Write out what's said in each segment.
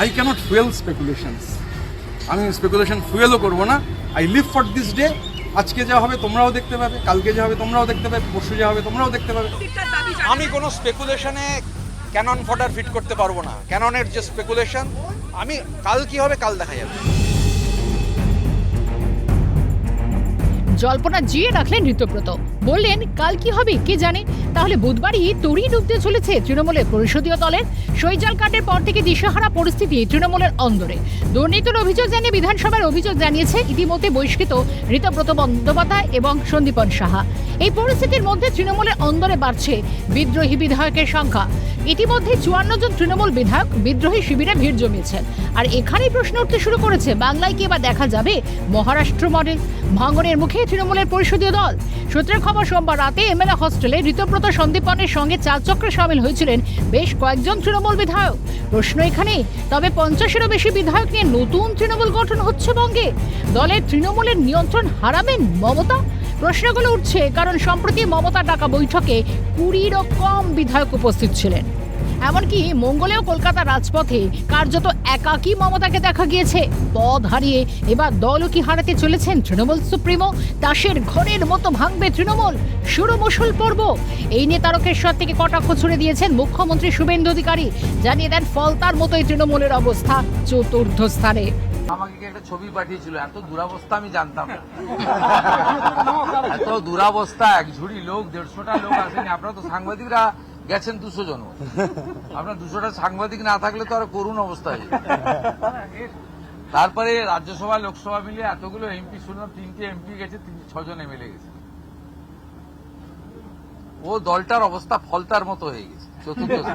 I cannot fuel স্পেকুলেশনস, আমি speculation ফুয়েলও করবো না। I live for this day. আজকে যা হবে তোমরাও দেখতে পাবে, কালকে যা হবে তোমরাও দেখতে পাবে, পরশু যা হবে তোমরাও দেখতে পাবে। আমি কোনো স্পেকুলেশনে ক্যানন ফডার ফিট করতে পারবো না। ক্যাননের যে স্পেকুলেশন, আমি কাল কি হবে কাল দেখা যাবে। জল্পনা জিয়ে রাখলেন ঋতব্রত, বললেন কাল কি হবে কে জানে। তাহলে বুধবারই তরি ডুবতে চলেছে তৃণমূলের পরিষদীয় দলের। শৈজাল কাণ্ডের পর থেকে দিশেহারা পরিস্থিতি তৃণমূলের অন্দরে। দুর্নীতির অভিযোগ জানিয়ে বিধানসভার অভিযোগ জানিয়েছে ইতিমধ্যে বহিষ্কৃত ঋতব্রত বন্দ্যোপাধ্যায় এবং সন্দীপন সাহা। এই পরিস্থিতির মধ্যে তৃণমূলের অন্দরে বাড়ছে বিদ্রোহী বিধায়কের সংখ্যা। ইতিমধ্যে 54 জন তৃণমূল বিধায়ক বিদ্রোহী শিবিরে ভিড় জমিয়েছেন। আর এখানেই প্রশ্ন উঠতে শুরু করেছে, বাংলায় কি এবার দেখা যাবে মহারাষ্ট্র মডেল? ভাঙনের মুখে তৃণমূলের পরিষদীয় দল। সূত্রের খবর, সোমবার রাতে এমএলএ হস্টেলে ঋতব্রত সন্দীপনের সঙ্গে চালচক্রে সামিল হয়েছিলেন বেশ কয়েকজন তৃণমূল বিধায়ক। প্রশ্ন এখানেই, তবে 50-এরও বেশি বিধায়ক নিয়ে নতুন তৃণমূল গঠন হচ্ছে বঙ্গে। দলের তৃণমূলের নিয়ন্ত্রণ হারাবেন মমতা? প্রশ্নগুলো উঠছে কারণ সম্প্রতি মমতার ডাকা বৈঠকে 20-এরও কম বিধায়ক উপস্থিত ছিলেন। এমনকি মঙ্গলেও কলকাতার রাজপথে কার্যত একাকী মমতাকে দেখা গিয়েছে। পদ হারিয়ে এবার দলও কি হারাতে চলেছেন তৃণমূল সুপ্রিমো? দাসের ঘরের মতো ভাঙবে তৃণমূল, শুরু মুসল পর্ব। এই নিয়ে তারকেশ্বর থেকে কটাক্ষ ছুড়ে দিয়েছেন মুখ্যমন্ত্রী শুভেন্দু অধিকারী। জানিয়ে দেন ফলতার মতোই তৃণমূলের অবস্থা চতুর্থ স্থানে। আমাকে একটা ছবি পাঠিয়েছিল, এত দুরাবস্থা আমি জানতাম না। এত দুরাবস্থা, এক ঝুড়ি লোক, 150টা লোক আসেনি। আপনারা তো সাংবাদিকরা গেছেন 200 জন, আপনার 200টা সাংবাদিক না থাকলে তো আরো করুণ অবস্থা হয়ে যেত। তারপরে রাজ্যসভা লোকসভা মিলিয়ে এতগুলো এমপি শুনলাম, 3টে এমপি গেছে, 6 জন এমএলএ গেছে। ও দলটার অবস্থা ফলতার মতো হয়ে গেছে, চতুর্থ।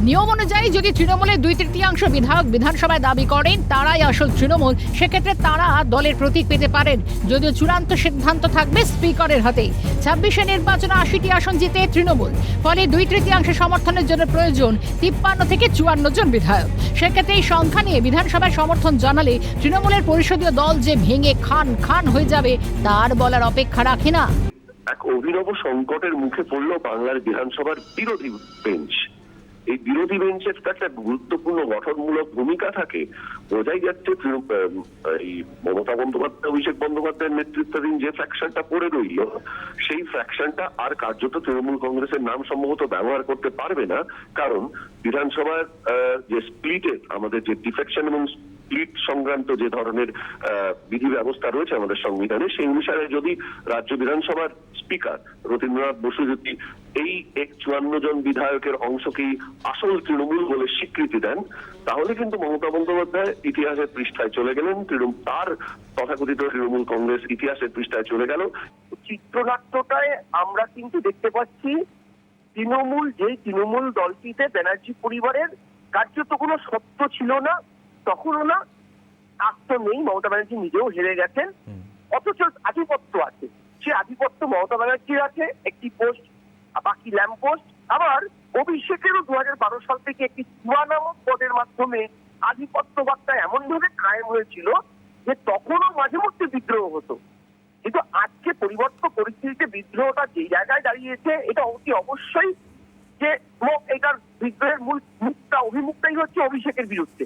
নিয়ম অনুযায়ী যদি তৃণমূলের 2/3 বিধায়ক বিধানসভায় দাবি করেন তারাই আসল তৃণমূল, সেক্ষেত্রে তারা দলের প্রতীক পেতে পারেন, যদিও চূড়ান্ত সিদ্ধান্ত থাকবে স্পিকারের হাতে। 26-এ নির্বাচনে 80টি আসন জিতে তৃণমূল, ফলে 2/3 সমর্থনের জন্য প্রয়োজন 53 থেকে 54 জন বিধায়ক। সেক্ষেত্রে এই সংখ্যা নিয়ে বিধানসভায় সমর্থন জানালে তৃণমূলের পরিষদীয় দল যে ভেঙে খান খান হয়ে যাবে তার বলার অপেক্ষা রাখে না। এক অভিনব সংকটের মুখে পড়ল বাংলার বিধানসভার বিরোধী বেঞ্চ। এই বিরোধী বেঞ্চের একটা গুরুত্বপূর্ণ গঠনমূলক ভূমিকা থাকে। বোঝাই যাচ্ছে এই মমতা বন্দ্যোপাধ্যায়, অভিষেক বন্দ্যোপাধ্যায়ের নেতৃত্বাধীন যে ফ্র্যাকশনটা পড়ে রইল, সেই ফ্র্যাকশনটা আর কার্যত তৃণমূল কংগ্রেসের নাম সম্ভবত ব্যবহার করতে পারবে না। কারণ বিধানসভার যে স্প্লিটের, আমাদের যে ডিফেকশন এবং স্প্লিট সংক্রান্ত যে ধরনের বিধি ব্যবস্থা রয়েছে আমাদের সংবিধানে, সেই অনুসারে যদি রাজ্য বিধানসভার স্পিকার রবীন্দ্রনাথ বসু যদি এই 54 জন বিধায়কের অংশকেই আসল তৃণমূল বলে স্বীকৃতি দেন, তাহলে কিন্তু মমতা বন্দ্যোপাধ্যায় ইতিহাসের পৃষ্ঠায় চলে গেলেন, তার তথাকথিত তৃণমূল কংগ্রেস ইতিহাসের পৃষ্ঠায় চলে গেল। চিত্রনাট্যটায় আমরা কিন্তু দেখতে পাচ্ছি যেই তৃণমূল দলটিতে ব্যানার্জি পরিবারের কার্যত কোনো সত্য ছিল না, তখনও না, আজ তো নেই। মমতা ব্যানার্জি নিজেও হেরে গেছেন, অথচ আধিপত্য আছে। সে আধিপত্য মমতা ব্যানার্জির আছে, একটি পোস্ট, বাকি ল্যাম্প পোস্ট। আবার অভিষেকেরও 2012 সাল থেকে একটি চুয়া নামক পদের মাধ্যমে আধিপত্য বার্তা এমন ভাবে কায়েম হয়েছিল যে তখনও মাঝে মধ্যে বিদ্রোহ হতো। কিন্তু আজকে পরিবর্তিত পরিস্থিতিতে বিদ্রোহটা যে জায়গায় দাঁড়িয়েছে, এটা অতি অবশ্যই যে এটার বিদ্রোহের মূল অভিমুখটাই হচ্ছে অভিষেকের বিরুদ্ধে।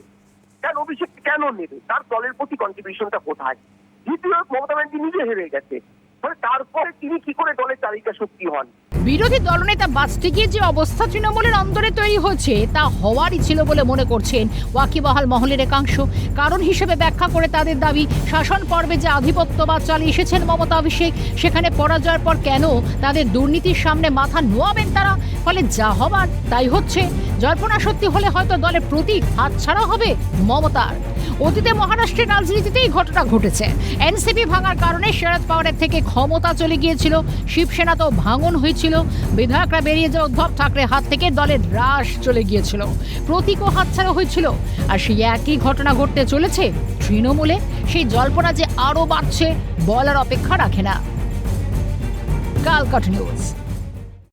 কারণ অভিষেক কেন নেবে, তার দলের প্রতি কন্ট্রিবিউশনটা কোথায়? দ্বিতীয়, মমতা ব্যানার্জি নিজে হেরে গেছে, মানে তারপরে তিনি কি করে দলের তালিকা শক্তি হন? বিরোধী দলনেতা বাঁচতে গিয়ে যে অবস্থা তৃণমূলের অন্দরে তৈরি হচ্ছে তা হওয়ারই ছিল বলে মনে করছেন ওয়াকিবহাল মহলের একাংশ। কারণ হিসেবে ব্যাখ্যা করে তাদের দাবি, শাসন পর্বে যে আধিপত্যবাদ চালিয়ে এসেছেন মমতা অভিষেক, সেখানে পরাজয়ের পর কেন তাদের দুর্নীতির সামনে মাথা নোয়াবেন তারা? ফলে যা হবার তাই হচ্ছে। জল্পনা সত্যি হলে হয়তো দলের প্রতীক হাতছাড়া হবে মমতার। অতীতে মহারাষ্ট্রের রাজনীতিতেই ঘটনা ঘটেছে। এনসিপি ভাঙার কারণে শরদ পাওয়ারের থেকে ক্ষমতা চলে গিয়েছিল, শিবসেনাতেও ভাঙন হয়েছিল, বিধায়করা বেরিয়ে যাওয়া উদ্ধব ঠাকরে হাত থেকে দলের রাশ চলে গিয়েছিল, প্রতীকও হাতছাড়া হয়েছিল। আর সেই একই ঘটনা ঘটতে চলেছে তৃণমূলে। সেই জল্পনা যে আরও বাড়ছে বলার অপেক্ষা রাখে না। কালকাট নিউজ।